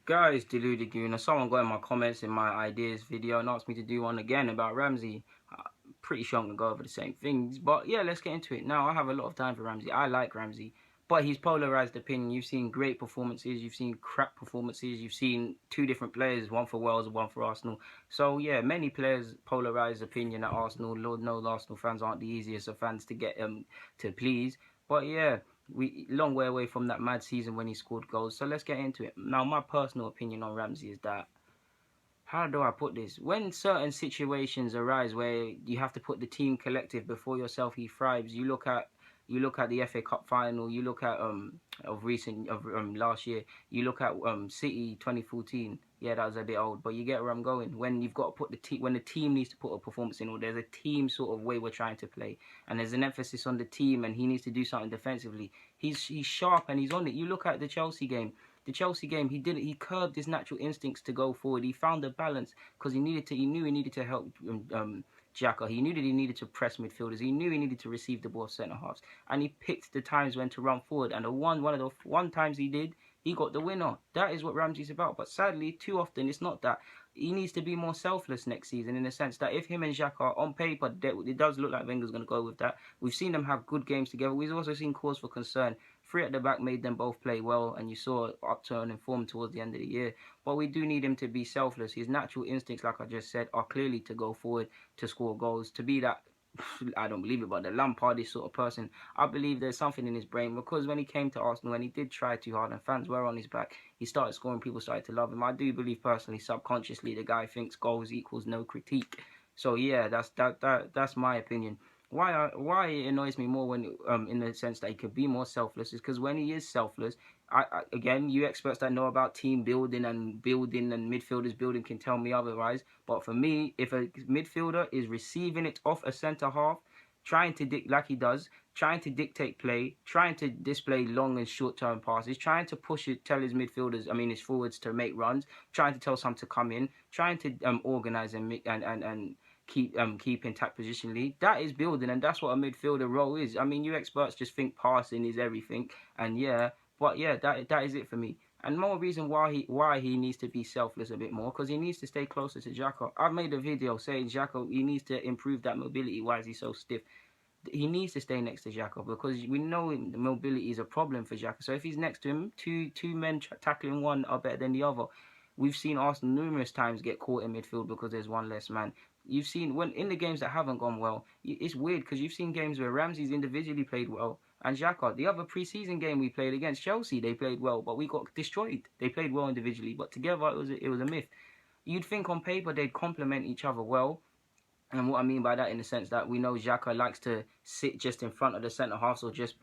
Guys, Deluded Gooner, someone got in my comments in my ideas video and asked me to do one again about Ramsey. Pretty sure I'm going to go over the same things. But yeah, let's get into it. Now, I have a lot of time for Ramsey. I like Ramsey. But he's polarised opinion. You've seen great performances. You've seen crap performances. You've seen two different players, one for Wales and one for Arsenal. So yeah, many players polarise opinion at Arsenal. Lord knows Arsenal fans aren't the easiest of fans to get to please. But yeah, we long way away from that mad season when he scored goals. So let's get into it. Now, my personal opinion on Ramsey is that, how do I put this? When certain situations arise where you have to put the team collective before yourself, he thrives. You look at the FA Cup final. You look at last year. You look at City 2014. Yeah, that was a bit old, but you get where I'm going. When you've got to put when the team needs to put a performance in, or there's a team sort of way we're trying to play, and there's an emphasis on the team, and he needs to do something defensively. He's sharp and he's on it. You look at the Chelsea game. He did it. He curbed his natural instincts to go forward. He found a balance because he knew he needed to help Xhaka. He knew that he needed to press midfielders. He knew he needed to receive the ball centre halves, and he picked the times when to run forward. And one of the one times he did, he got the winner. That is what Ramsey's about. But sadly, too often it's not that. He needs to be more selfless next season, in the sense that if him and Xhaka on paper, it does look like Wenger's going to go with that. We've seen them have good games together. We've also seen cause for concern. Three at the back made them both play well, and you saw upturn in form towards the end of the year. But we do need him to be selfless. His natural instincts, like I just said, are clearly to go forward, to score goals, to be that, I don't believe it, but the Lampardish sort of person. I believe there's something in his brain, because when he came to Arsenal and he did try too hard and fans were on his back, he started scoring, people started to love him. I do believe personally, subconsciously, the guy thinks goals equals no critique. So yeah, that's my opinion. Why it annoys me more when in the sense that he could be more selfless is because when he is selfless, again, you experts that know about team building and midfielders building can tell me otherwise. But for me, if a midfielder is receiving it off a centre half, trying to like he does, trying to dictate play, trying to display long and short term passes, trying to push it, tell his midfielders, his forwards to make runs, trying to tell some to come in, trying to organise and keep intact positionally. That is building, and that's what a midfielder role is. You experts just think passing is everything, and yeah, but yeah, that is it for me. And more reason why he needs to be selfless a bit more, because he needs to stay closer to Xhaka. I've made a video saying Xhaka, he needs to improve that mobility. Why is he so stiff? He needs to stay next to Xhaka, because we know the mobility is a problem for Xhaka. So if he's next to him, two men tackling one are better than the other. We've seen Arsenal numerous times get caught in midfield because there's one less man. You've seen when in the games that haven't gone well, it's weird because you've seen games where Ramsey's individually played well and Xhaka. The other pre-season game we played against Chelsea, they played well, but we got destroyed. They played well individually, but together it was a myth. You'd think on paper they'd complement each other well. And what I mean by that, in the sense that we know Xhaka likes to sit just in front of the centre half, or just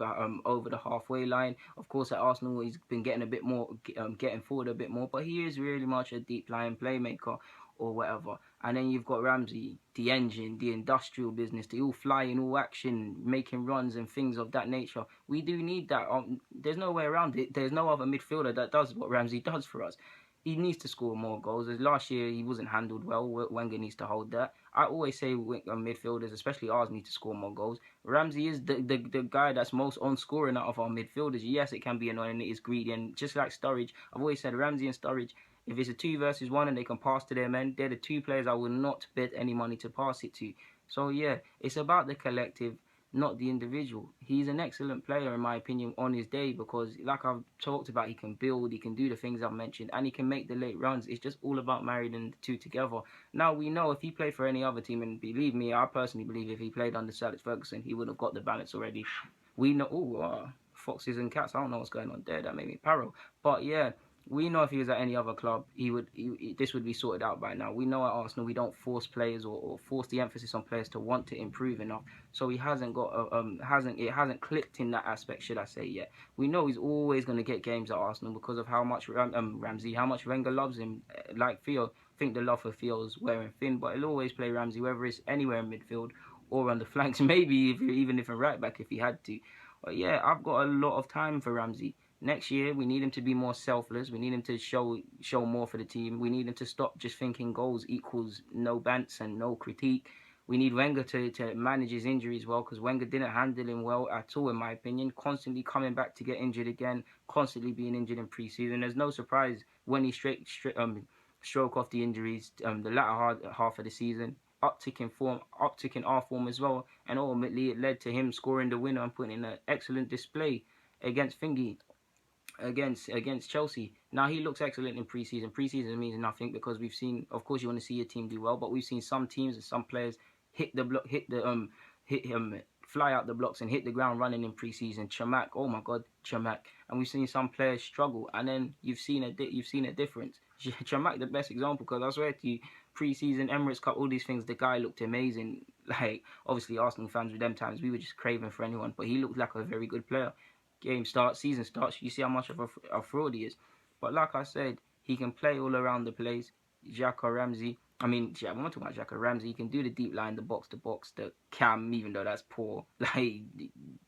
over the halfway line. Of course, at Arsenal, he's been getting a bit more, getting forward a bit more, but he is really much a deep lying playmaker or whatever. And then you've got Ramsey, the engine, the industrial business, the all flying, all action, making runs and things of that nature. We do need that. There's no way around it. There's no other midfielder that does what Ramsey does for us. He needs to score more goals. As last year, he wasn't handled well. Wenger needs to hold that. I always say midfielders, especially ours, need to score more goals. Ramsey is the guy that's most on scoring out of our midfielders. Yes, it can be annoying. It is greedy. And just like Sturridge, I've always said Ramsey and Sturridge, if it's a 2 versus 1 and they can pass to their men, they're the two players I will not bet any money to pass it to. So yeah, it's about the collective, not the individual. He's an excellent player, in my opinion, on his day, because like I've talked about, he can build, he can do the things I've mentioned, and he can make the late runs. It's just all about marrying the two together. Now, we know if he played for any other team, and believe me, I personally believe if he played under Sir Alex Ferguson, he would have got the balance already. We know, foxes and cats, I don't know what's going on there, that made me paro. But yeah, we know if he was at any other club, this would be sorted out by now. We know at Arsenal we don't force players or force the emphasis on players to want to improve enough. So he hasn't got it hasn't clicked in that aspect, should I say, yet. We know he's always going to get games at Arsenal because of how much Ramsey, how much Wenger loves him. Like Theo, I think the love for Theo's wearing thin, but he'll always play Ramsey, whether it's anywhere in midfield or on the flanks, maybe even if a right back if he had to. But yeah, I've got a lot of time for Ramsey. Next year, we need him to be more selfless. We need him to show more for the team. We need him to stop just thinking goals equals no bants and no critique. We need Wenger to manage his injuries well, because Wenger didn't handle him well at all, in my opinion. Constantly coming back to get injured again, constantly being injured in pre-season. There's no surprise when he stroke off the injuries, the latter half of the season. Uptick in form, uptick in our form as well, and ultimately it led to him scoring the winner and putting in an excellent display against against Chelsea. Now he looks excellent in pre-season. Pre-season means nothing because we've seen, of course, you want to see your team do well, but we've seen some teams and some players hit the block, fly out the blocks and hit the ground running in pre-season. Chamak, oh my God, Chamak, and we've seen some players struggle, and then you've seen a difference. Chamak, the best example, because I swear to you, pre-season, Emirates Cup, all these things, the guy looked amazing. Like, obviously, Arsenal fans with them times, we were just craving for anyone, but he looked like a very good player. Game starts, season starts, you see how much of a fraud he is. But like I said, he can play all around the place. Xhaka, Ramsey. I'm not talking about Xhaka, Ramsey. He can do the deep line, the box to box, the cam, even though that's poor. Like,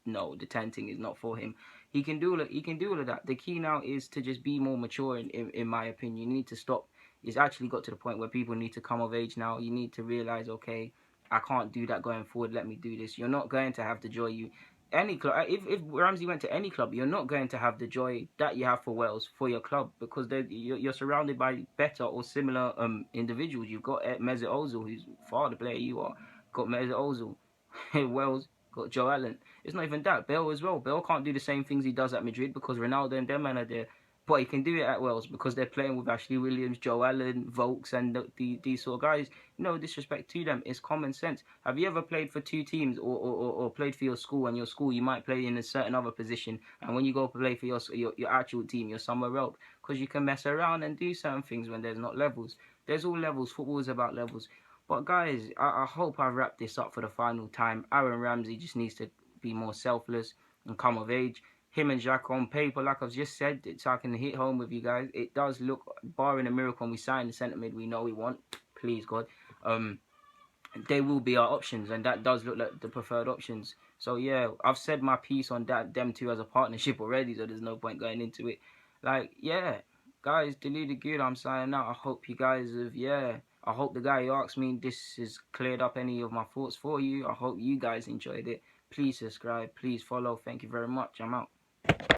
no, the tenting is not for him. He can do all of that. The key now is to just be more mature. In my opinion, you need to stop. It's actually got to the point where people need to come of age now. You need to realize, okay, I can't do that going forward. Let me do this. You're not going to have the joy any club. If Ramsey went to any club, you're not going to have the joy that you have for Wales for your club, because you're surrounded by better or similar individuals. You've got Mesut Ozil, who's far the player you are. Got Mesut Ozil. Wales got Joe Allen. It's not even that. Bale as well. Bale can't do the same things he does at Madrid because Ronaldo and them men are there. But he can do it at Wales because they're playing with Ashley Williams, Joe Allen, Volks, and these sort of guys. No disrespect to them. It's common sense. Have you ever played for two teams or played for your school, and your school you might play in a certain other position, and when you go play for your actual team, you're somewhere else? Because you can mess around and do certain things when there's not levels. There's all levels. Football is about levels. But guys, I hope I've wrapped this up for the final time. Aaron Ramsey just needs to be more selfless and come of age. Him and Xhaka on paper, like I've just said, so I can hit home with you guys, it does look, barring a miracle and we sign the centre mid we know we want, please God, they will be our options, and that does look like the preferred options. So yeah, I've said my piece on them two as a partnership already, so there's no point going into it. Like, yeah, guys, deluded good, I'm signing out. I hope you guys have, I hope the guy who asked me this has cleared up any of my thoughts for you. I hope you guys enjoyed it. Please subscribe, please follow. Thank you very much. I'm out.